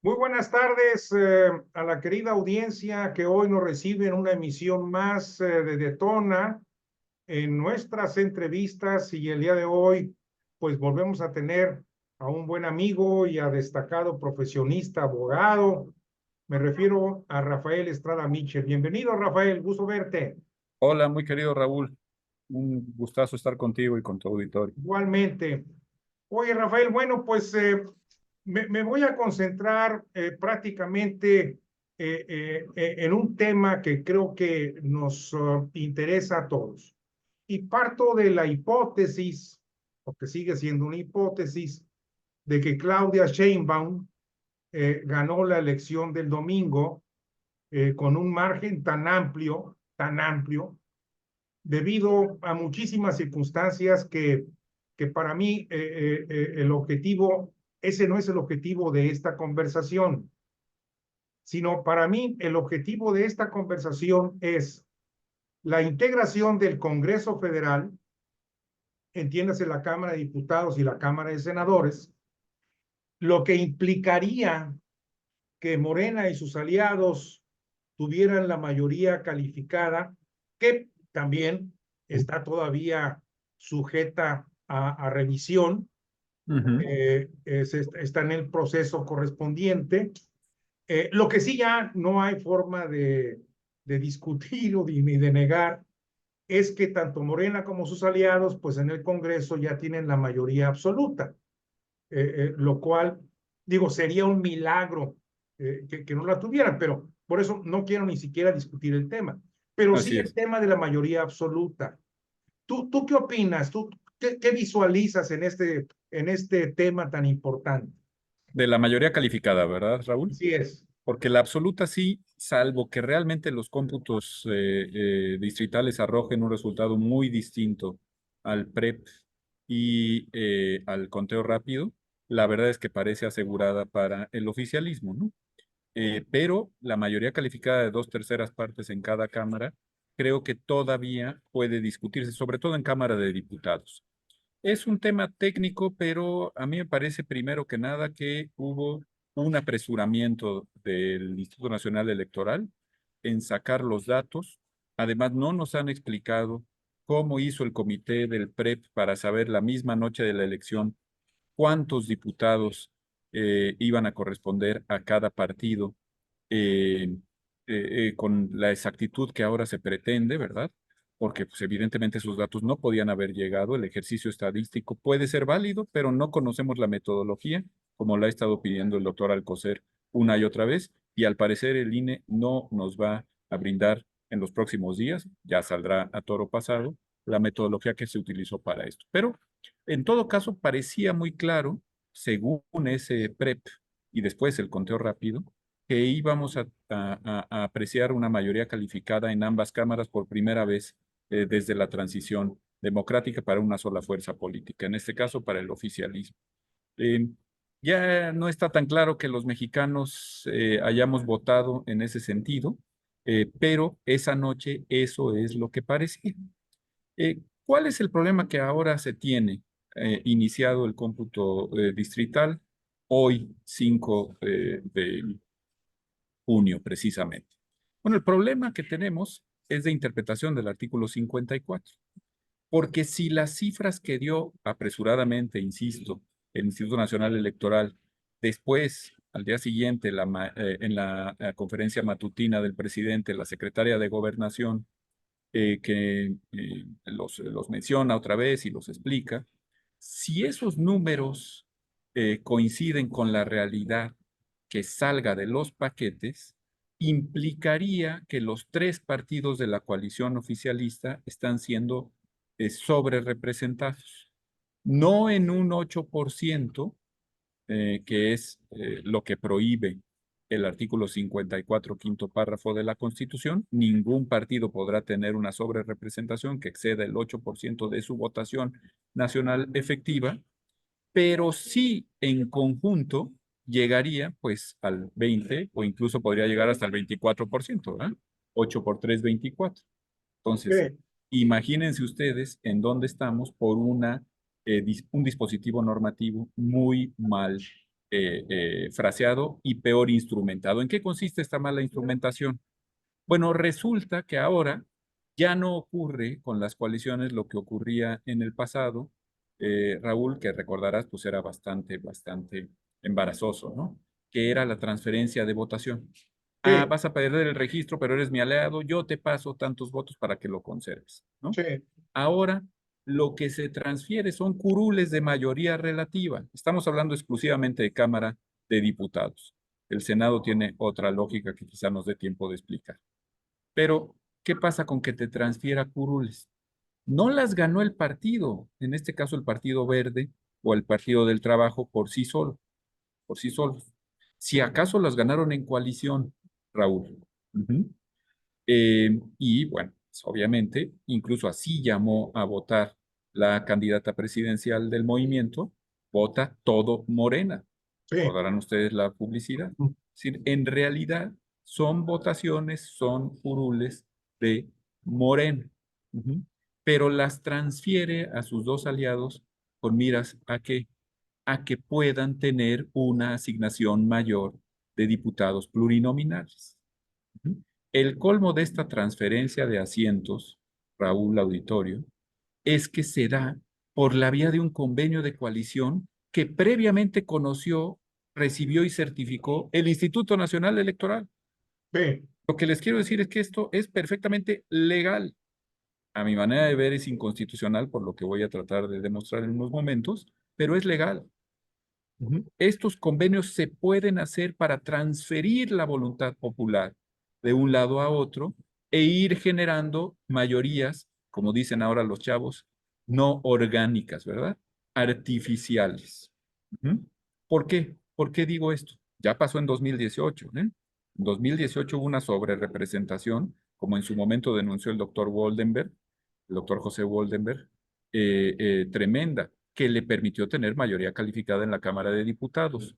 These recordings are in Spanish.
Muy buenas tardes a la querida audiencia que hoy nos recibe en una emisión más de Detona en nuestras entrevistas, y el día de hoy pues volvemos a tener a un buen amigo y a destacado profesionista, abogado. Me refiero a Rafael Estrada Mitchell. Bienvenido, Rafael, gusto verte. Hola, muy querido Raúl. Un gustazo estar contigo y con tu auditorio. Igualmente. Oye, Rafael, bueno, pues me voy a concentrar prácticamente en un tema que creo que nos interesa a todos. Y parto de la hipótesis, porque sigue siendo una hipótesis, de que Claudia Sheinbaum ganó la elección del domingo con un margen tan amplio, debido a muchísimas circunstancias que para mí el objetivo, ese no es el objetivo de esta conversación, sino para mí el objetivo de esta conversación es la integración del Congreso Federal, entiéndase la Cámara de Diputados y la Cámara de Senadores, lo que implicaría que Morena y sus aliados tuvieran la mayoría calificada, que también está todavía sujeta a revisión, Ujú. está en el proceso correspondiente. Lo que sí ya no hay forma de discutir o ni de negar es que tanto Morena como sus aliados, pues en el Congreso ya tienen la mayoría absoluta, lo cual, digo, sería un milagro que no la tuvieran, pero por eso no quiero ni siquiera discutir el tema, pero sí Así el es. tema de la mayoría absoluta. ¿Tú qué opinas? ¿Qué visualizas en este tema tan importante? De la mayoría calificada, ¿verdad, Raúl? Así es. Porque la absoluta sí, salvo que realmente los cómputos distritales arrojen un resultado muy distinto al PREP y al conteo rápido, la verdad es que parece asegurada para el oficialismo, ¿no? Pero la mayoría calificada de dos terceras partes en cada cámara, creo que todavía puede discutirse, sobre todo en Cámara de Diputados. Es un tema técnico, pero a mí me parece primero que nada que hubo un apresuramiento del Instituto Nacional Electoral en sacar los datos. Además, no nos han explicado cómo hizo el comité del PREP para saber la misma noche de la elección cuántos diputados iban a corresponder a cada partido eh, con la exactitud que ahora se pretende, ¿verdad? Porque pues, evidentemente esos datos no podían haber llegado. El ejercicio estadístico puede ser válido, pero no conocemos la metodología, como la ha estado pidiendo el doctor Alcocer una y otra vez, y al parecer el INE no nos va a brindar en los próximos días, ya saldrá a toro pasado, la metodología que se utilizó para esto. Pero en todo caso parecía muy claro, según ese PREP y después el conteo rápido, que íbamos a apreciar una mayoría calificada en ambas cámaras por primera vez desde la transición democrática para una sola fuerza política, en este caso para el oficialismo. Eh, ya no está tan claro que los mexicanos hayamos votado en ese sentido, pero esa noche eso es lo que parecía. ¿Cuál es el problema que ahora se tiene iniciado el cómputo distrital hoy, 5 de junio, precisamente? Bueno, el problema que tenemos es de interpretación del artículo 54, porque si las cifras que dio apresuradamente, insisto, el Instituto Nacional Electoral, después, al día siguiente, en la conferencia matutina del presidente, la secretaria de Gobernación, que los menciona otra vez y los explica, si esos números coinciden con la realidad que salga de los paquetes, implicaría que los tres partidos de la coalición oficialista están siendo sobre representados. No en un 8%, que es lo que prohíbe el artículo 54, quinto párrafo de la Constitución. Ningún partido podrá tener una sobrerepresentación que exceda el 8% de su votación nacional efectiva, pero sí en conjunto llegaría pues al 20 o incluso podría llegar hasta el 24%, ¿verdad? 8 por 3, 24. Entonces, Okay. imagínense ustedes en dónde estamos por un dispositivo normativo muy mal fraseado y peor instrumentado. ¿En qué consiste esta mala instrumentación? Bueno, resulta que ahora ya no ocurre con las coaliciones lo que ocurría en el pasado. Raúl, que recordarás, pues era bastante embarazoso, ¿no? Que era la transferencia de votación. Ah, Sí, vas a perder el registro, pero eres mi aliado, yo te paso tantos votos para que lo conserves, ¿no? sí, Ahora, lo que se transfiere son curules de mayoría relativa. Estamos hablando exclusivamente de Cámara de Diputados. El Senado tiene otra lógica que quizá nos dé tiempo de explicar. Pero, ¿qué pasa con que te transfiera curules? No las ganó el partido, en este caso el Partido Verde o el Partido del Trabajo por sí solos. Si acaso las ganaron en coalición, Raúl. Ujú. Y bueno, pues, obviamente, incluso así llamó a votar la candidata presidencial del movimiento, vota todo Morena. sí. Recordarán ustedes la publicidad. Es decir, en realidad son votaciones, son curules de Morena. Ujú. Pero las transfiere a sus dos aliados con miras a que puedan tener una asignación mayor de diputados plurinominales. Ujú. El colmo de esta transferencia de asientos, Raúl Auditorio, es que se da por la vía de un convenio de coalición que previamente conoció, recibió y certificó el Instituto Nacional Electoral. Sí. Lo que les quiero decir es que esto es perfectamente legal. A mi manera de ver es inconstitucional, por lo que voy a tratar de demostrar en unos momentos, pero es legal. Ujú. Estos convenios se pueden hacer para transferir la voluntad popular de un lado a otro e ir generando mayorías, como dicen ahora los chavos, no orgánicas, ¿verdad? Artificiales. Ujú. ¿Por qué? ¿Por qué digo esto? Ya pasó en 2018, ¿eh? En 2018 hubo una sobrerepresentación, como en su momento denunció el doctor Woldenberg, el doctor José Woldenberg, tremenda, que le permitió tener mayoría calificada en la Cámara de Diputados.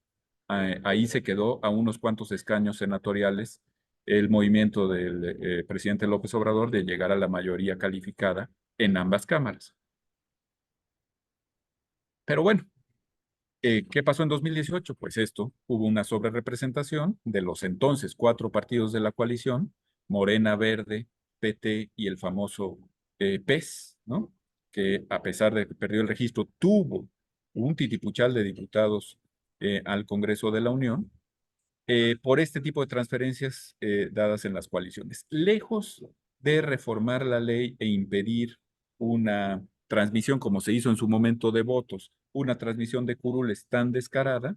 Ahí se quedó a unos cuantos escaños senatoriales el movimiento del presidente López Obrador de llegar a la mayoría calificada en ambas cámaras. Pero bueno, ¿qué pasó en 2018? Pues esto, hubo una sobrerepresentación de los entonces cuatro partidos de la coalición, Morena, Verde, PT y el famoso PES, ¿no? Que a pesar de que perdió el registro, tuvo un titipuchal de diputados al Congreso de la Unión por este tipo de transferencias dadas en las coaliciones. Lejos de reformar la ley e impedir una transmisión, como se hizo en su momento de votos, una transmisión de curules tan descarada,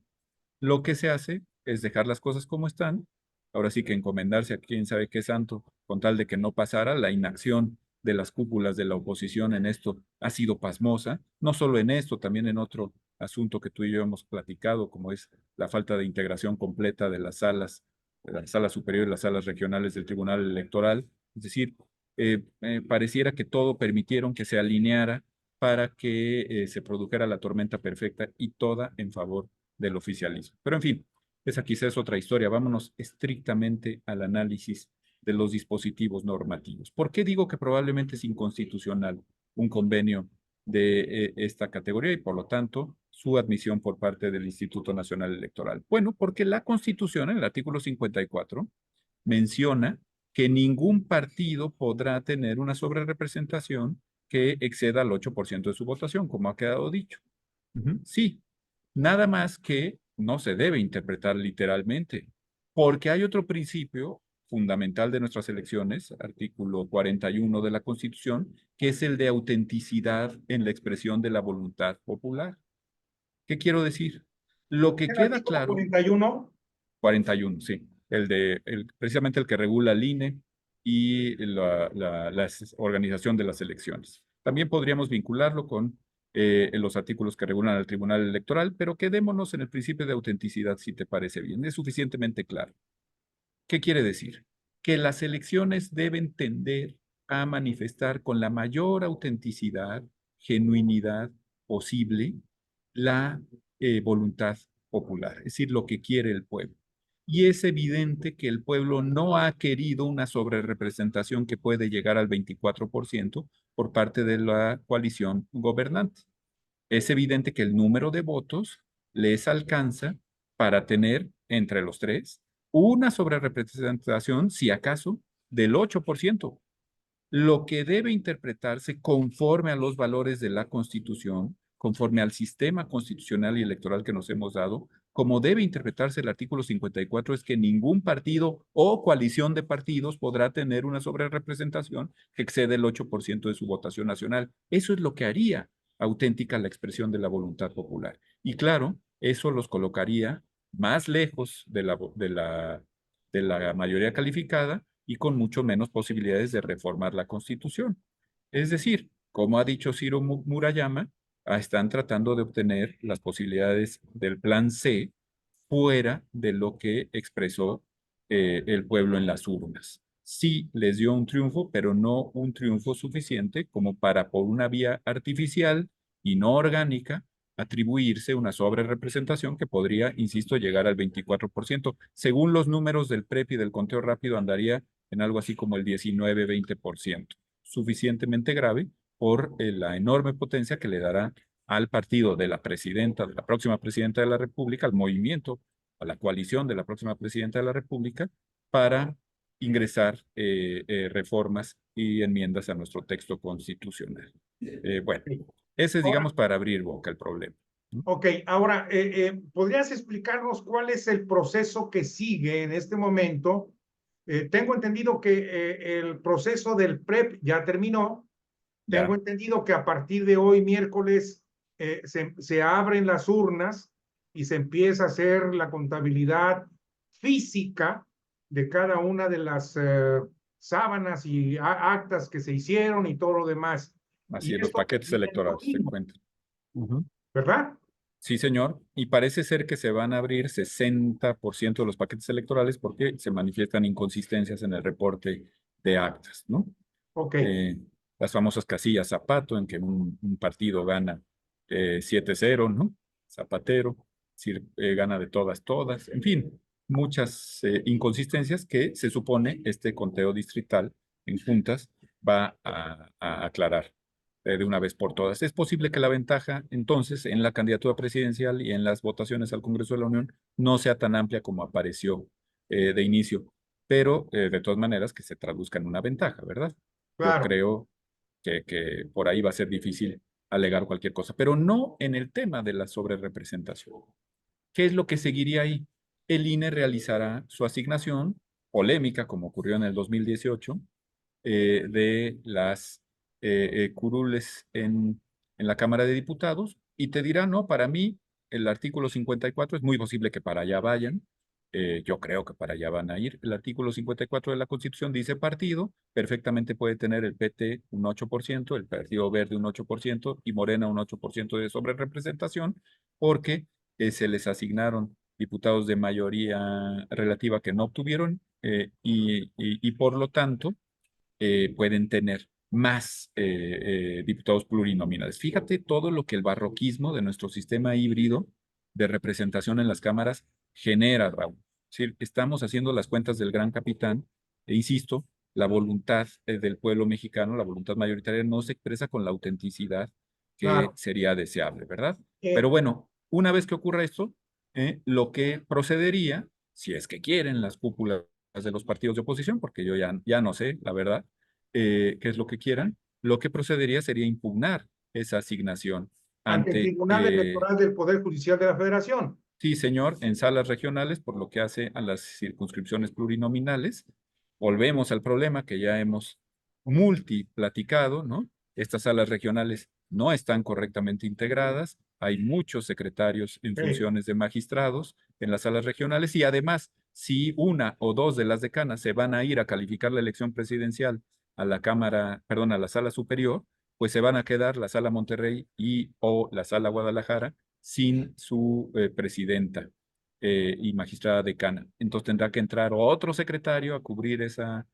lo que se hace es dejar las cosas como están, ahora sí que encomendarse a quién sabe qué santo, con tal de que no pasara. La inacción de las cúpulas de la oposición en esto ha sido pasmosa, no solo en esto, también en otro asunto que tú y yo hemos platicado, como es la falta de integración completa de la sala superior y las salas regionales del Tribunal Electoral. Es decir, pareciera que todo permitieron que se alineara para que se produjera la tormenta perfecta y toda en favor del oficialismo. Pero en fin, esa quizás es otra historia. Vámonos estrictamente al análisis de los dispositivos normativos. ¿Por qué digo que probablemente es inconstitucional un convenio de esta categoría y por lo tanto su admisión por parte del Instituto Nacional Electoral? Bueno, porque la Constitución, en el artículo 54, menciona que ningún partido podrá tener una sobrerepresentación que exceda el 8% de su votación, como ha quedado dicho. Ujú. Sí, nada más que no se debe interpretar literalmente, porque hay otro principio fundamental de nuestras elecciones, artículo 41 de la Constitución, que es el de autenticidad en la expresión de la voluntad popular. ¿Qué quiero decir? Lo que El queda artículo claro, 41. 41, sí, precisamente el que regula el INE y la organización de las elecciones. También podríamos vincularlo con los artículos que regulan al Tribunal Electoral, pero quedémonos en el principio de autenticidad, si te parece bien. Es suficientemente claro. ¿Qué quiere decir? Que las elecciones deben tender a manifestar con la mayor autenticidad, genuinidad posible la voluntad popular, es decir, lo que quiere el pueblo. Y es evidente que el pueblo no ha querido una sobrerepresentación que puede llegar al 24% por parte de la coalición gobernante. Es evidente que el número de votos les alcanza para tener entre los tres una sobrerepresentación, si acaso, del 8%, lo que debe interpretarse conforme a los valores de la Constitución, conforme al sistema constitucional y electoral que nos hemos dado, como debe interpretarse el artículo 54, es que ningún partido o coalición de partidos podrá tener una sobrerepresentación que excede el 8% de su votación nacional. Eso es lo que haría auténtica la expresión de la voluntad popular. Y claro, eso los colocaría más lejos de la mayoría calificada y con mucho menos posibilidades de reformar la Constitución. Es decir, como ha dicho Ciro Murayama, están tratando de obtener las posibilidades del plan C fuera de lo que expresó el pueblo en las urnas. Sí les dio un triunfo, pero no un triunfo suficiente como para, por una vía artificial y no orgánica, atribuirse una sobrerepresentación que podría, insisto, llegar al 24%. Según los números del PREP y del conteo rápido, andaría en algo así como el 19-20%, suficientemente grave por la enorme potencia que le dará al partido de la presidenta, de la próxima presidenta de la República, al movimiento, a la coalición de la próxima presidenta de la República, para ingresar reformas y enmiendas a nuestro texto constitucional. Bueno, ese es, Ahora, digamos, para abrir boca el problema. ok, ahora, ¿podrías explicarnos cuál es el proceso que sigue en este momento? Tengo entendido que el proceso del PREP ya terminó. Tengo Ya, entendido que a partir de hoy, miércoles, se abren las urnas y se empieza a hacer la contabilidad física de cada una de las sábanas y actas que se hicieron y todo lo demás. así Y es, los esto paquetes termina el electorales se domingo, encuentran. Ujú. ¿verdad? Sí, señor. Y parece ser que se van a abrir 60% de los paquetes electorales porque se manifiestan inconsistencias en el reporte de actas, ¿no? Ok, eh, las famosas casillas Zapato, en que un partido gana 7-0, ¿no? Zapatero, es decir, gana de todas, todas, en fin, muchas inconsistencias que se supone este conteo distrital en juntas va a aclarar de una vez por todas. Es posible que la ventaja, entonces, en la candidatura presidencial y en las votaciones al Congreso de la Unión no sea tan amplia como apareció de inicio, pero de todas maneras que se traduzca en una ventaja, ¿verdad? Yo claro. creo que por ahí va a ser difícil alegar cualquier cosa, pero no en el tema de la sobrerepresentación. ¿Qué es lo que seguiría ahí? El INE realizará su asignación polémica, como ocurrió en el 2018, de las curules en la Cámara de Diputados y te dirá, no, para mí el artículo 54 es muy posible que para allá vayan. Yo creo que para allá van a ir. El artículo 54 de la Constitución dice partido, perfectamente puede tener el PT un 8%, el Partido Verde un 8% y Morena un 8% de sobrerepresentación, porque se les asignaron diputados de mayoría relativa que no obtuvieron y por lo tanto pueden tener más diputados plurinominales. Fíjate todo lo que el barroquismo de nuestro sistema híbrido de representación en las cámaras genera, Raúl. Es decir, estamos haciendo las cuentas del gran capitán e insisto, la voluntad del pueblo mexicano, la voluntad mayoritaria, no se expresa con la autenticidad que Claro. sería deseable, ¿verdad? Pero Eh, bueno, una vez que ocurra esto, lo que procedería, si es que quieren las cúpulas de los partidos de oposición, porque yo ya no sé, la verdad, qué es lo que quieran, lo que procedería sería impugnar esa asignación ante el ante, Tribunal Electoral del Poder Judicial de la Federación. sí, señor, en salas regionales, por lo que hace a las circunscripciones plurinominales. Volvemos al problema que ya hemos multiplaticado, ¿no? Estas salas regionales no están correctamente integradas, hay muchos secretarios en Sí, funciones de magistrados en las salas regionales y además, si una o dos de las decanas se van a ir a calificar la elección presidencial a la Cámara, perdón, a la sala superior, pues se van a quedar la sala Monterrey y o la sala Guadalajara sin su presidenta y magistrada decana. Entonces tendrá que entrar otro secretario a cubrir esa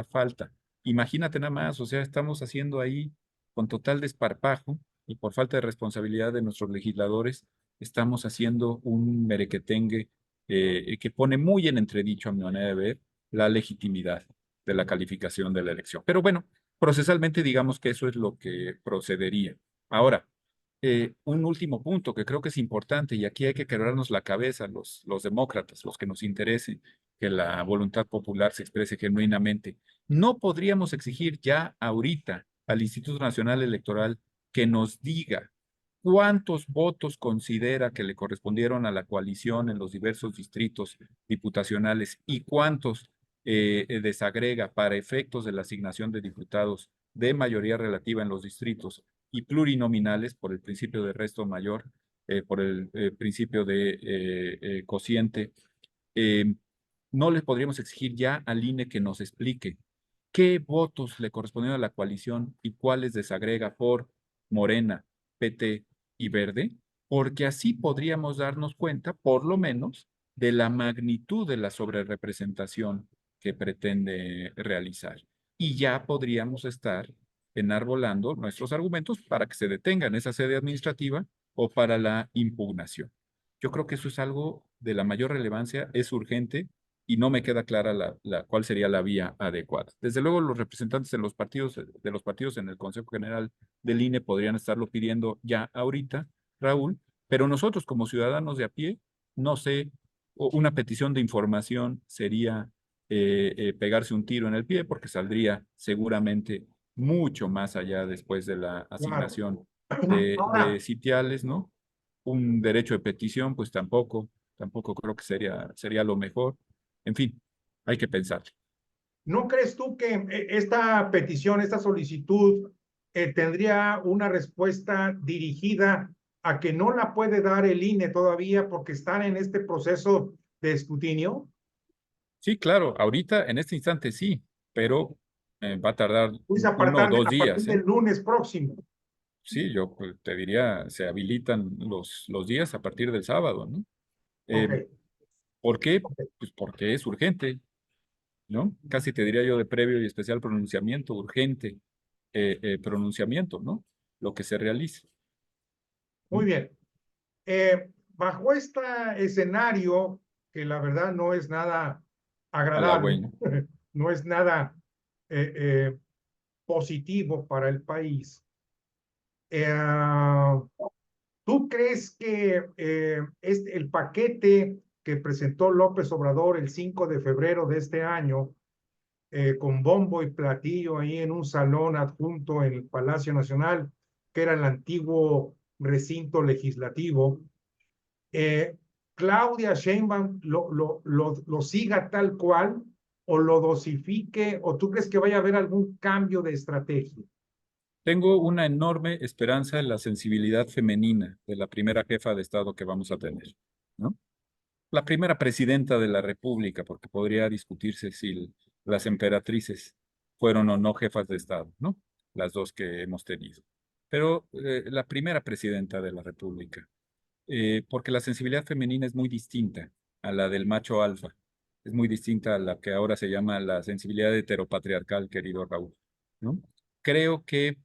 falta. Imagínate nada más, o sea, estamos haciendo ahí con total desparpajo y por falta de responsabilidad de nuestros legisladores, estamos haciendo un merequetengue que pone muy en entredicho, a mi manera de ver, la legitimidad de la calificación de la elección. Pero bueno, procesalmente digamos que eso es lo que procedería. Ahora, Un último punto que creo que es importante, y aquí hay que quebrarnos la cabeza los demócratas, los que nos interese que la voluntad popular se exprese genuinamente. No podríamos exigir ya ahorita al Instituto Nacional Electoral que nos diga cuántos votos considera que le correspondieron a la coalición en los diversos distritos diputacionales y cuántos desagrega para efectos de la asignación de diputados de mayoría relativa en los distritos y plurinominales por el principio de resto mayor, por el principio de cociente. eh, no les podríamos exigir ya al INE que nos explique qué votos le correspondieron a la coalición y cuáles desagrega por Morena, PT y Verde, porque así podríamos darnos cuenta, por lo menos, de la magnitud de la sobrerepresentación que pretende realizar. Y ya podríamos estar enarbolando nuestros argumentos para que se detenga en esa sede administrativa o para la impugnación. Yo creo que eso es algo de la mayor relevancia, es urgente y no me queda clara cuál sería la vía adecuada. Desde luego, los representantes de los partidos en el Consejo General del INE podrían estarlo pidiendo ya ahorita, Raúl, pero nosotros como ciudadanos de a pie, no sé, una petición de información sería pegarse un tiro en el pie porque saldría seguramente mucho más allá después de la Claro. asignación de Ahora, sitiales, ¿no? Un derecho de petición, pues tampoco creo que sería lo mejor. En fin, hay que pensar. ¿no crees tú que esta petición, esta solicitud, tendría una respuesta dirigida a que no la puede dar el INE todavía porque están en este proceso de escrutinio? Sí, claro, ahorita, en este instante sí, pero va a tardar Pues 1 o 2 días, a partir ¿eh? del lunes próximo. Sí, yo pues, te diría, se habilitan los días a partir del sábado, ¿no? Ok, Eh, ¿Por qué? ok. Pues porque es urgente, ¿no? Casi te diría yo de previo y especial pronunciamiento, urgente pronunciamiento, ¿no? Lo que se realice. Muy ¿Mm? bien. Bajo este escenario, que la verdad no es nada agradable, Halagüeño. no es nada eh, eh, positivo para el país, eh, ¿tú crees que el paquete que presentó López Obrador el 5 de febrero de este año, con bombo y platillo ahí en un salón adjunto en el Palacio Nacional, que era el antiguo recinto legislativo, eh, Claudia Sheinbaum lo siga tal cual o lo dosifique, o tú crees que vaya a haber algún cambio de estrategia? Tengo una enorme esperanza en la sensibilidad femenina de la primera jefa de Estado que vamos a tener, ¿no? La primera presidenta de la República, porque podría discutirse si las emperatrices fueron o no jefas de Estado, ¿no? Las dos que hemos tenido. Pero la primera presidenta de la República, porque la sensibilidad femenina es muy distinta a la del macho alfa, es muy distinta a la que ahora se llama la sensibilidad heteropatriarcal, querido Raúl, ¿no? Creo que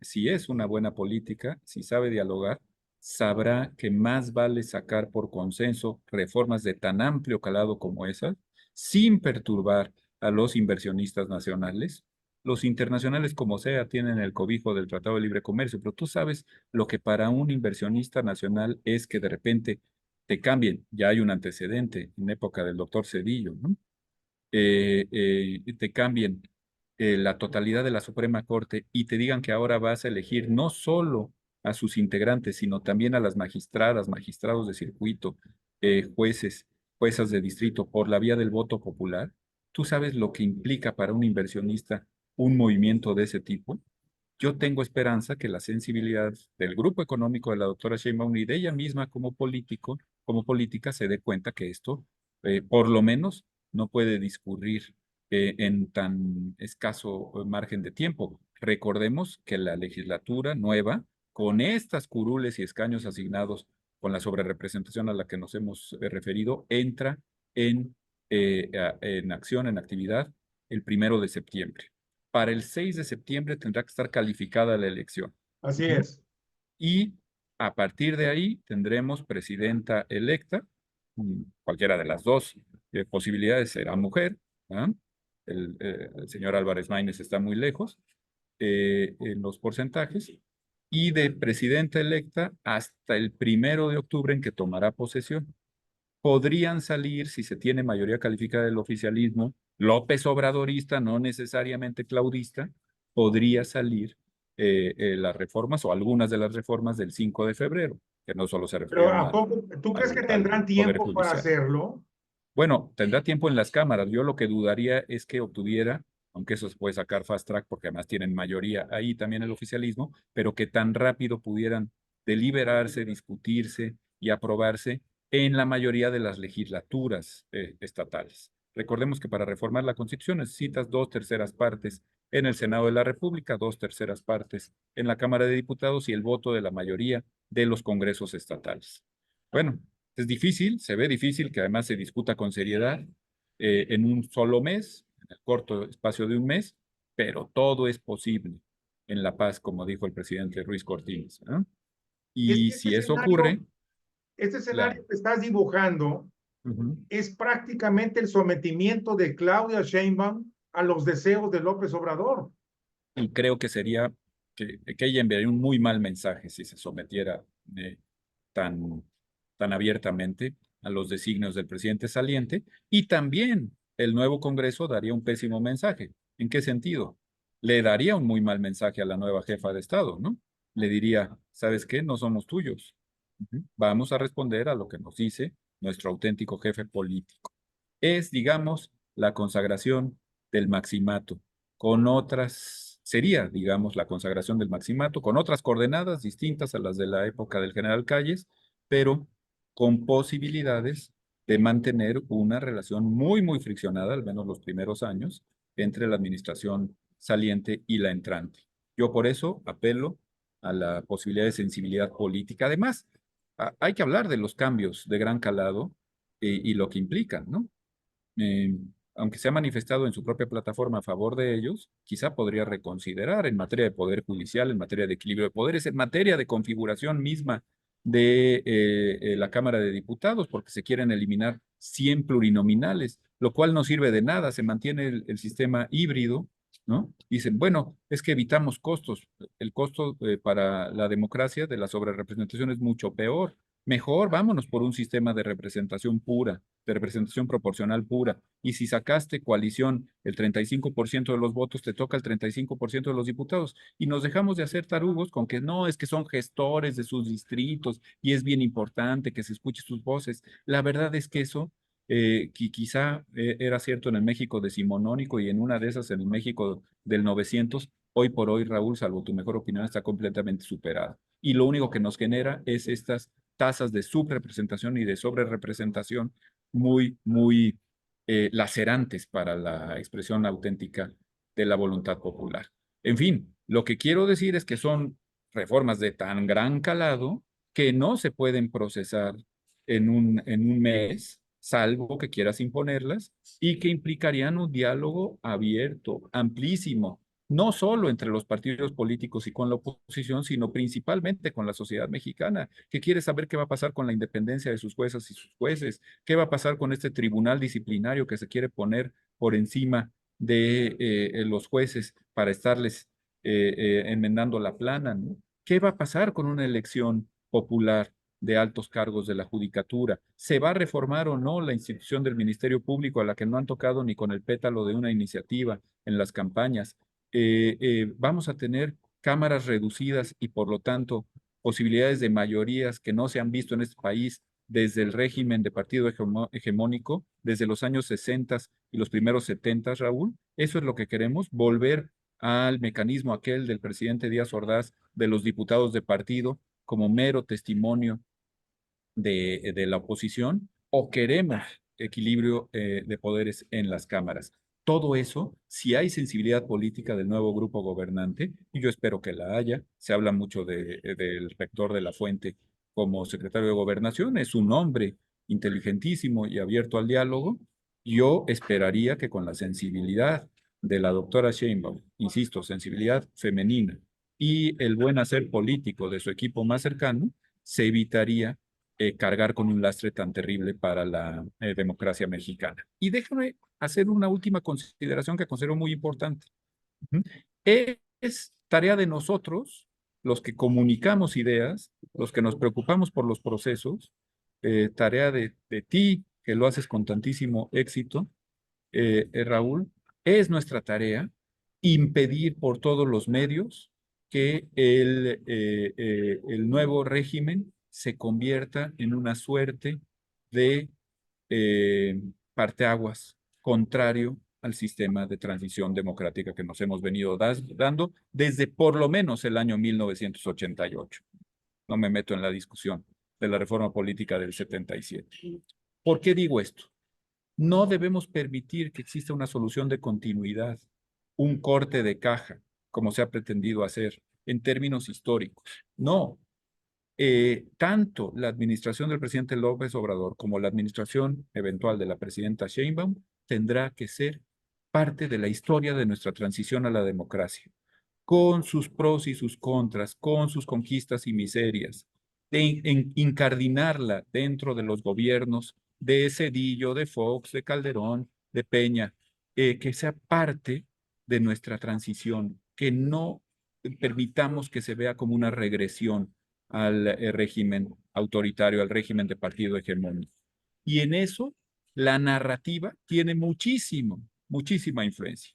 si es una buena política, si sabe dialogar, sabrá que más vale sacar por consenso reformas de tan amplio calado como esas, sin perturbar a los inversionistas nacionales. Los internacionales, como sea, tienen el cobijo del Tratado de Libre Comercio, pero tú sabes lo que para un inversionista nacional es que de repente te cambien. Ya hay un antecedente en época del doctor Cedillo, ¿no? Te cambien la totalidad de la Suprema Corte y te digan que ahora vas a elegir no solo a sus integrantes, sino también a las magistradas, magistrados de circuito, jueces, juezas de distrito por la vía del voto popular. ¿Tú sabes lo que implica para un inversionista un movimiento de ese tipo? Yo tengo esperanza que la sensibilidad del grupo económico de la doctora Sheinbaum y de ella misma como político, como política, se dé cuenta que esto, por lo menos, no puede discurrir en tan escaso margen de tiempo. Recordemos que la legislatura nueva, con estas curules y escaños asignados con la sobrerepresentación a la que nos hemos referido, entra en acción, en actividad, el 1 de septiembre. Para el 6 de septiembre tendrá que estar calificada la elección. Así Ujú. es. Y a partir de ahí tendremos presidenta electa, cualquiera de las dos posibilidades será mujer, ¿ah? El señor Álvarez Maínez está muy lejos en los porcentajes, y de presidenta electa hasta el 1 de octubre en que tomará posesión. Podrían salir, si se tiene mayoría calificada del oficialismo, López Obradorista, no necesariamente claudista, podría salir las reformas o algunas de las reformas del 5 de febrero, que no solo se Pero refieren ¿a poco tú crees que al tendrán Poder tiempo para Judicial. hacerlo? Bueno, tendrá tiempo en las cámaras. Yo lo que dudaría es que obtuviera, aunque eso se puede sacar fast track porque además tienen mayoría ahí también el oficialismo, pero que tan rápido pudieran deliberarse, discutirse y aprobarse en la mayoría de las legislaturas estatales. Recordemos que para reformar la Constitución necesitas 2/3 partes en el Senado de la República, 2/3 partes en la Cámara de Diputados y el voto de la mayoría de los congresos estatales. Bueno, es difícil, se ve difícil que además se discuta con seriedad en un solo mes, en el corto espacio de un mes, pero todo es posible en La Paz, como dijo el presidente Ruiz Cortines, ¿no? Y es Y que si eso ocurre, este la, escenario que estás dibujando ujú, es prácticamente el sometimiento de Claudia Sheinbaum a los deseos de López Obrador. y creo que sería que ella enviaría un muy mal mensaje si se sometiera tan, tan abiertamente a los designios del presidente saliente, y también el nuevo Congreso daría un pésimo mensaje. ¿En qué sentido? Le daría un muy mal mensaje a la nueva jefa de Estado, ¿no? Le diría, ¿sabes qué? No somos tuyos. Vamos a responder a lo que nos dice nuestro auténtico jefe político. Es, digamos, la consagración del maximato, con otras, sería, digamos, la consagración del maximato, con otras coordenadas distintas a las de la época del general Calles, pero con posibilidades de mantener una relación muy, muy friccionada, al menos los primeros años, entre la administración saliente y la entrante. Yo por eso apelo a la posibilidad de sensibilidad política. Además, hay que hablar de los cambios de gran calado y lo que implican, ¿no? eh, aunque se ha manifestado en su propia plataforma a favor de ellos, quizá podría reconsiderar en materia de poder judicial, en materia de equilibrio de poderes, en materia de configuración misma de la Cámara de Diputados, porque se quieren eliminar 100 plurinominales, lo cual no sirve de nada, se mantiene el sistema híbrido, ¿no? Dicen, bueno, es que evitamos costos. El costo para la democracia de la sobrerepresentación es mucho peor. Mejor vámonos por un sistema de representación pura, de representación proporcional pura. Y si sacaste coalición el 35% de los votos, te toca el 35% de los diputados. Y nos dejamos de hacer tarugos con que no, es que son gestores de sus distritos y es bien importante que se escuche sus voces. La verdad es que eso quizá era cierto en el México decimonónico y en una de esas en el México del 900. Hoy por hoy, Raúl, salvo tu mejor opinión, está completamente superada. Y lo único que nos genera es estas tasas de subrepresentación y de sobrerepresentación muy, muy lacerantes para la expresión auténtica de la voluntad popular. En fin, lo que quiero decir es que son reformas de tan gran calado que no se pueden procesar en un mes, salvo que quieras imponerlas, y que implicarían un diálogo abierto, amplísimo, no solo entre los partidos políticos y con la oposición, sino principalmente con la sociedad mexicana, que quiere saber qué va a pasar con la independencia de sus juezas y sus jueces, qué va a pasar con este tribunal disciplinario que se quiere poner por encima de los jueces para estarles enmendando la plana, ¿no? ¿Qué va a pasar con una elección popular de altos cargos de la judicatura? ¿Se va a reformar o no la institución del Ministerio Público a la que no han tocado ni con el pétalo de una iniciativa en las campañas? Vamos a tener cámaras reducidas y por lo tanto posibilidades de mayorías que no se han visto en este país desde el régimen de partido hegemónico, desde los años 60 y los primeros 70, Raúl. Eso es lo que queremos, volver al mecanismo aquel del presidente Díaz Ordaz, de los diputados de partido, como mero testimonio de la oposición, o queremos equilibrio de poderes en las cámaras. Todo eso, si hay sensibilidad política del nuevo grupo gobernante, y yo espero que la haya, se habla mucho del rector de la Fuente como secretario de Gobernación, es un hombre inteligentísimo y abierto al diálogo. Yo esperaría que con la sensibilidad de la doctora Sheinbaum, insisto, sensibilidad femenina, y el buen hacer político de su equipo más cercano, se evitaría cargar con un lastre tan terrible para la democracia mexicana. Y déjame hacer una última consideración que considero muy importante. Ujú. Es tarea de nosotros los que comunicamos ideas, los que nos preocupamos por los procesos, tarea de ti, que lo haces con tantísimo éxito, Raúl, es nuestra tarea impedir por todos los medios que el nuevo régimen se convierta en una suerte de parteaguas contrario al sistema de transición democrática que nos hemos venido dando desde por lo menos el año 1988. No me meto en la discusión de la reforma política del 77. ¿Por qué digo esto? No debemos permitir que exista una solución de continuidad, un corte de caja, como se ha pretendido hacer en términos históricos. No, tanto la administración del presidente López Obrador como la administración eventual de la presidenta Sheinbaum tendrá que ser parte de la historia de nuestra transición a la democracia, con sus pros y sus contras, con sus conquistas y miserias, de incardinarla dentro de los gobiernos de Zedillo, de Fox, de Calderón, de Peña, que sea parte de nuestra transición, que no permitamos que se vea como una regresión al régimen autoritario, al régimen de partido hegemónico. Y en eso la narrativa tiene muchísima influencia.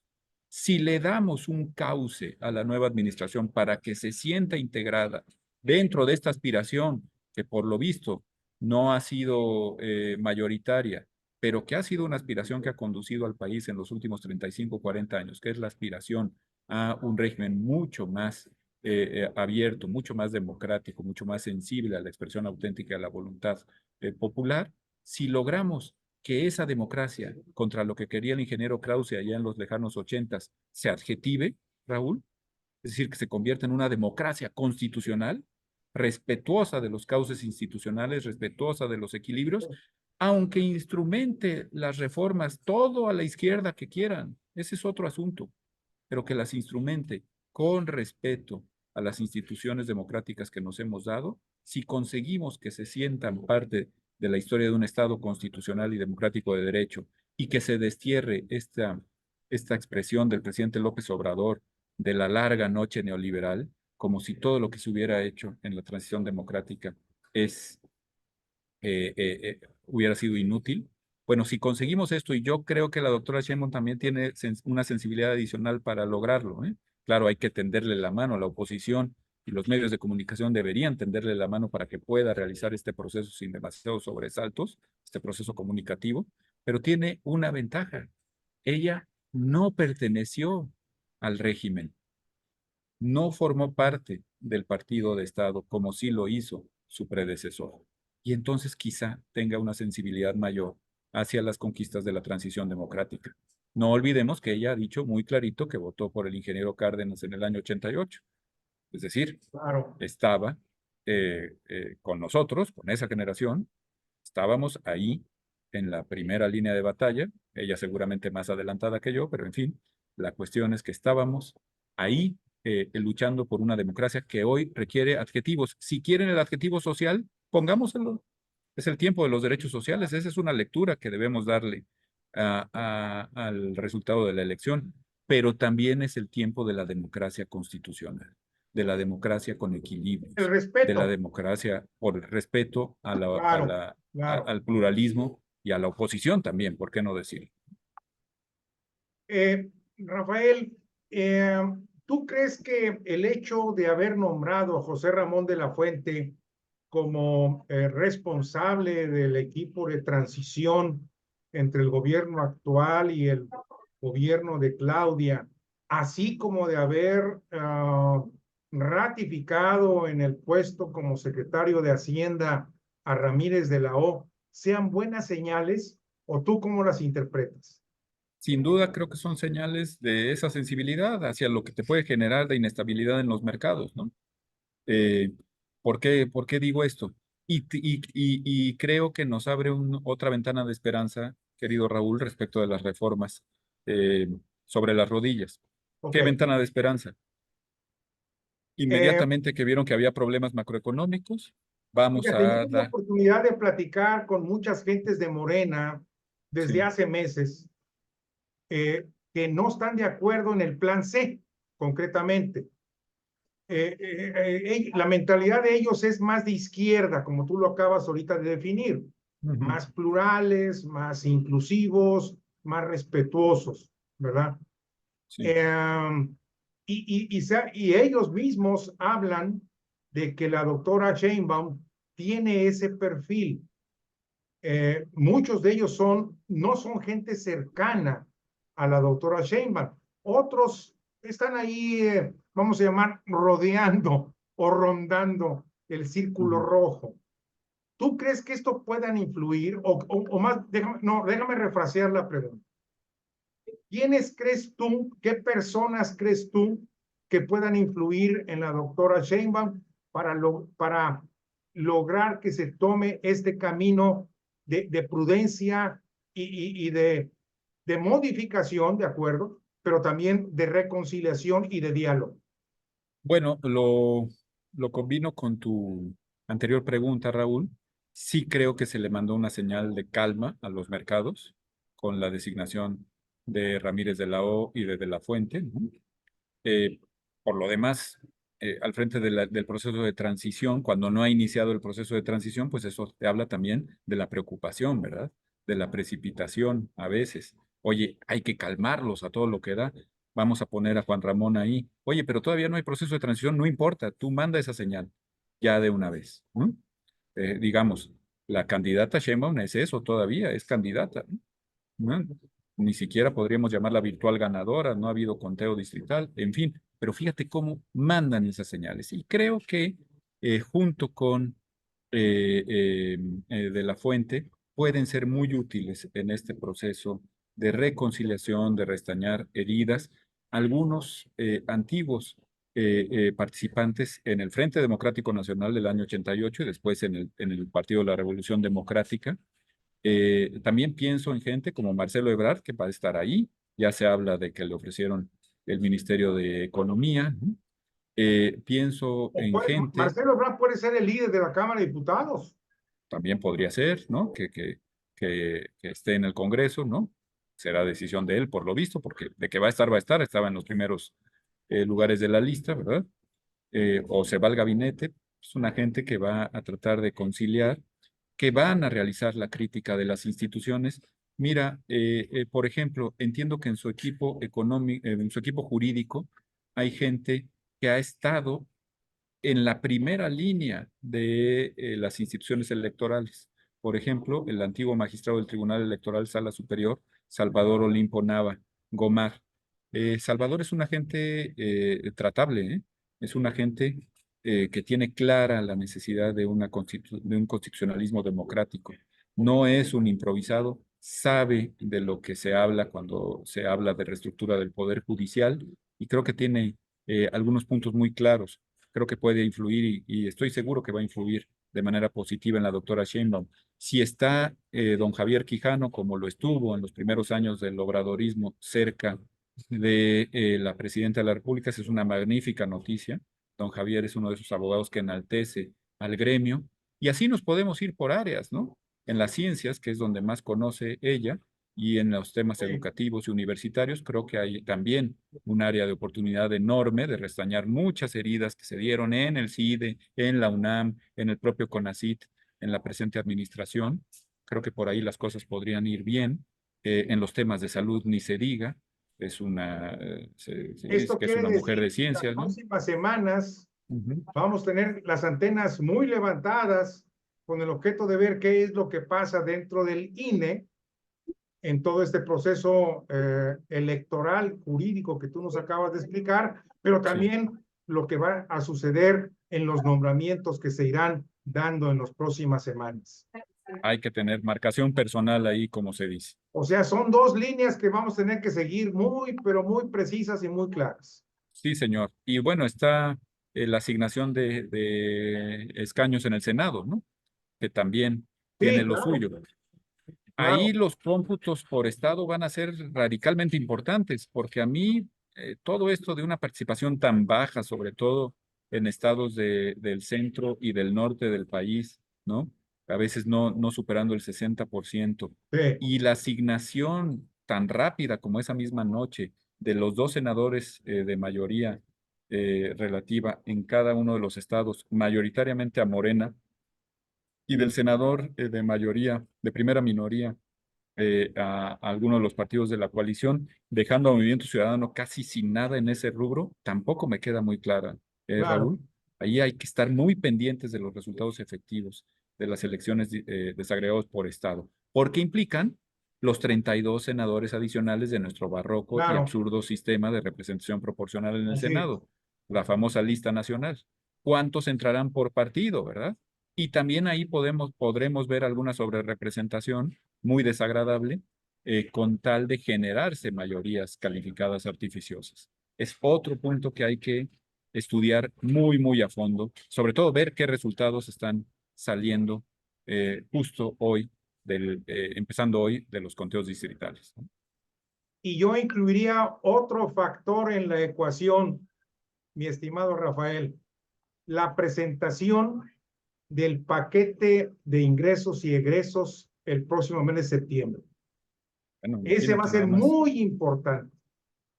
Si le damos un cauce a la nueva administración para que se sienta integrada dentro de esta aspiración, que por lo visto no ha sido mayoritaria, pero que ha sido una aspiración que ha conducido al país en los últimos 35, 40 años, que es la aspiración a un régimen mucho más abierto, mucho más democrático, mucho más sensible a la expresión auténtica de la voluntad popular. Si logramos que esa democracia, contra lo que quería el ingeniero Krause allá en los lejanos 80s, se adjetive, Raúl, es decir, que se convierta en una democracia constitucional, respetuosa de los cauces institucionales, respetuosa de los equilibrios, aunque instrumente las reformas todo a la izquierda que quieran, ese es otro asunto, pero que las instrumente con respeto a las instituciones democráticas que nos hemos dado, si conseguimos que se sientan parte de la historia de un Estado constitucional y democrático de derecho y que se destierre esta expresión del presidente López Obrador de la larga noche neoliberal, como si todo lo que se hubiera hecho en la transición democrática es, hubiera sido inútil. Bueno, si conseguimos esto, y yo creo que la doctora Sheinbaum también tiene una sensibilidad adicional para lograrlo, ¿eh? Claro, hay que tenderle la mano a la oposición y los medios de comunicación deberían tenderle la mano para que pueda realizar este proceso sin demasiados sobresaltos, este proceso comunicativo, pero tiene una ventaja. Ella no perteneció al régimen, no formó parte del partido de Estado como sí lo hizo su predecesor. Y entonces quizá tenga una sensibilidad mayor hacia las conquistas de la transición democrática. No olvidemos que ella ha dicho muy clarito que votó por el ingeniero Cárdenas en el año 88. Es decir, Claro. estaba con nosotros, con esa generación, estábamos ahí en la primera línea de batalla, ella seguramente más adelantada que yo, pero en fin, la cuestión es que estábamos ahí luchando por una democracia que hoy requiere adjetivos. Si quieren el adjetivo social, pongámoselo. Es el tiempo de los derechos sociales. Esa es una lectura que debemos darle al resultado de la elección, pero también es el tiempo de la democracia constitucional, de la democracia con El equilibrios, de la respeto. democracia por el respeto Claro, claro. al pluralismo y a la oposición también, ¿por qué no decir? Rafael, eh, ¿tú crees que el hecho de haber nombrado a José Ramón de la Fuente como responsable del equipo de transición entre el gobierno actual y el gobierno de Claudia, así como de haber ratificado en el puesto como secretario de Hacienda a Ramírez de la O, sean buenas señales o tú cómo las interpretas? Sin duda creo que son señales de esa sensibilidad hacia lo que te puede generar de inestabilidad en los mercados, ¿no? Eh, por qué digo esto? Y creo que nos abre otra ventana de esperanza, querido Raúl, respecto de las reformas eh, sobre las rodillas. Ok. ¿Qué ventana de esperanza? Eh, Inmediatamente que vieron que había problemas macroeconómicos, vamos Fíjate, yo a tengo la dar, oportunidad de platicar con muchas gentes de Morena desde sí, hace meses que no están de acuerdo en el plan C, concretamente. la mentalidad de ellos es más de izquierda, como tú lo acabas ahorita de definir, más plurales, más inclusivos, más respetuosos, ¿verdad? Sí. Y ellos mismos hablan de que la doctora Sheinbaum tiene ese perfil. Muchos de ellos no son gente cercana a la doctora Sheinbaum. Otros están ahí, vamos a llamar, rodeando o rondando el círculo rojo. ¿Tú crees que esto puedan influir? O más, déjame refrasear la pregunta. ¿Quiénes crees tú, qué personas crees tú que puedan influir en la doctora Sheinbaum para lograr que se tome este camino de prudencia y de modificación, de acuerdo, pero también de reconciliación y de diálogo? Bueno, lo combino con tu anterior pregunta, Raúl. Sí creo que se le mandó una señal de calma a los mercados con la designación de Ramírez de la O y de la Fuente, ¿no? Eh, por lo demás, al frente del proceso de transición, cuando no ha iniciado el proceso de transición, pues eso te habla también de la preocupación, ¿verdad? De la precipitación a veces. Oye, hay que calmarlos a todo lo que da. Vamos a poner a Juan Ramón ahí. Oye, pero todavía no hay proceso de transición, no importa, tú manda esa señal ya de una vez, ¿no? Digamos, la candidata Sheinbaum es eso todavía, es candidata, ¿no? Ni siquiera podríamos llamarla virtual ganadora, no ha habido conteo distrital, en fin, pero fíjate cómo mandan esas señales. Y creo que junto con de la Fuente pueden ser muy útiles en este proceso de reconciliación, de restañar heridas. Algunos antiguos participantes en el Frente Democrático Nacional del año 88 y después en el Partido de la Revolución Democrática. También pienso en gente como Marcelo Ebrard, que va a estar ahí. Ya se habla de que le ofrecieron el Ministerio de Economía, ¿no? Pienso en gente, Marcelo Ebrard puede ser el líder de la Cámara de Diputados. también podría ser, ¿no? Que esté en el Congreso, ¿no? Será decisión de él, por lo visto, porque de que va a estar, va a estar. Estaba en los primeros lugares de la lista, ¿verdad? O se va al gabinete. Es una gente que va a tratar de conciliar, que van a realizar la crítica de las instituciones. Mira, por ejemplo, entiendo que en su equipo económico, en su equipo jurídico, hay gente que ha estado en la primera línea de las instituciones electorales. Por ejemplo, el antiguo magistrado del Tribunal Electoral Sala Superior, Salvador Olimpo Nava Gomar. Salvador es un agente tratable, ¿eh? Es un agente que tiene clara la necesidad de de un constitucionalismo democrático. No es un improvisado, sabe de lo que se habla cuando se habla de reestructura del Poder Judicial y creo que tiene algunos puntos muy claros. Creo que puede influir y estoy seguro que va a influir de manera positiva en la doctora Sheinbaum. Si está don Javier Quijano, como lo estuvo en los primeros años del obradorismo, cerca de la presidenta de la República, esa es una magnífica noticia. Don Javier es uno de esos abogados que enaltece al gremio y así nos podemos ir por áreas, ¿no? En las ciencias, que es donde más conoce ella, y en los temas Sí. educativos y universitarios, creo que hay también un área de oportunidad enorme de restañar muchas heridas que se dieron en el CIDE, en la UNAM, en el propio CONACYT, en la presente administración. Creo que por ahí las cosas podrían ir bien. En los temas de salud ni se diga. Es una, se dice Esto que es quiere una mujer decir de que en las ciencias, ¿no? próximas semanas Ujú. vamos a tener las antenas muy levantadas con el objeto de ver qué es lo que pasa dentro del INE en todo este proceso electoral jurídico que tú nos acabas de explicar, pero Sí. también lo que va a suceder en los nombramientos que se irán dando en las próximas semanas. Hay que tener marcación personal ahí, como se dice. O sea, son dos líneas que vamos a tener que seguir muy, pero muy precisas y muy claras. Sí, señor. Y bueno, está la asignación de escaños en el Senado, ¿no? Que también Sí, tiene lo claro, suyo. claro. Ahí los cómputos por estado van a ser radicalmente importantes, porque a mí todo esto de una participación tan baja, sobre todo en estados del centro y del norte del país, ¿no? A veces no superando el 60%, Sí. y la asignación tan rápida como esa misma noche de los dos senadores de mayoría relativa en cada uno de los estados, mayoritariamente a Morena, y del senador de mayoría, de primera minoría, a algunos de los partidos de la coalición, dejando a Movimiento Ciudadano casi sin nada en ese rubro, tampoco me queda muy clara, Claro, Raúl. Ahí hay que estar muy pendientes de los resultados efectivos de las elecciones desagregados por estado, porque implican los 32 senadores adicionales de nuestro barroco y claro, absurdo sistema de representación proporcional en el así es. Senado, la famosa lista nacional. ¿Cuántos entrarán por partido, verdad? Y también ahí podremos ver alguna sobrerepresentación muy desagradable con tal de generarse mayorías calificadas artificiosas. Es otro punto que hay que estudiar muy, muy a fondo, sobre todo ver qué resultados están saliendo justo hoy, empezando hoy, de los conteos distritales, ¿no? Y yo incluiría otro factor en la ecuación, mi estimado Rafael, la presentación del paquete de ingresos y egresos el próximo mes de septiembre. Bueno, Ese va a imagínate ser nada más. muy importante,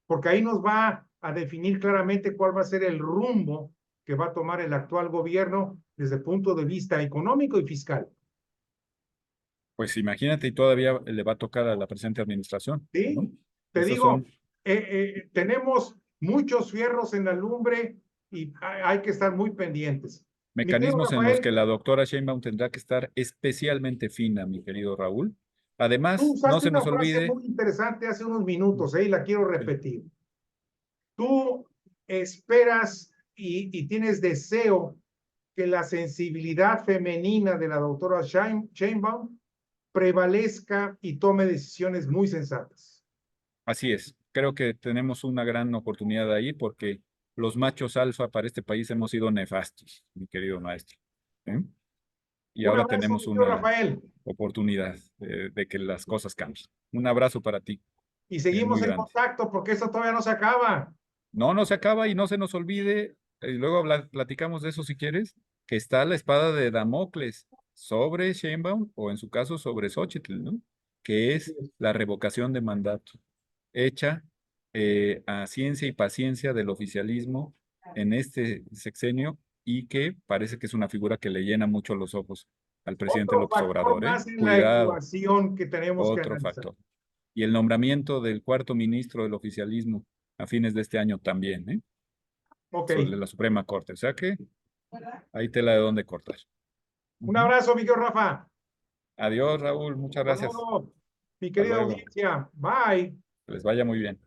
porque ahí nos va a definir claramente cuál va a ser el rumbo que va a tomar el actual gobierno desde el punto de vista económico y fiscal. Pues imagínate, y todavía le va a tocar a la presente administración, ¿no? ¿Sí? Te Esos digo, son tenemos muchos fierros en la lumbre y hay que estar muy pendientes. Mi querido mecanismos en los que Rafael, la doctora Sheinbaum tendrá que estar especialmente fina, mi querido Raúl. tú Además, no usaste se una nos frase olvide, muy interesante hace unos minutos, y la quiero sí, repetir. Tú esperas y tienes deseo que la sensibilidad femenina de la doctora Sheinbaum prevalezca y tome decisiones muy sensatas. así es. Creo que tenemos una gran oportunidad ahí porque los machos alfa para este país hemos sido nefastos, mi querido maestro. ¿Eh? Y Un ahora abrazo, mi tenemos querido una Rafael, oportunidad de que las cosas cambien. Un abrazo para ti, y seguimos muy en grande. contacto porque esto todavía no se acaba. No, no se acaba y no se nos olvide, y luego platicamos de eso si quieres, que está la espada de Damocles sobre Sheinbaum o en su caso sobre Xóchitl, ¿no? Que Así es es. la revocación de mandato, hecha a ciencia y paciencia del oficialismo en este sexenio y que parece que es una figura que le llena mucho los ojos al presidente Otro López factor Obrador, ¿eh? más en la Cuidado, ecuación que tenemos que otro analizar. factor. Y el nombramiento del cuarto ministro del oficialismo a fines de este año también, ¿eh? Ok. Sobre la Suprema Corte. O sea que ahí tela de dónde cortar. Un Ujú. abrazo, Miguel Rafa. Adiós, Raúl. Muchas Hasta gracias. luego, mi Hasta querida luego. audiencia. Bye. Que les vaya muy bien.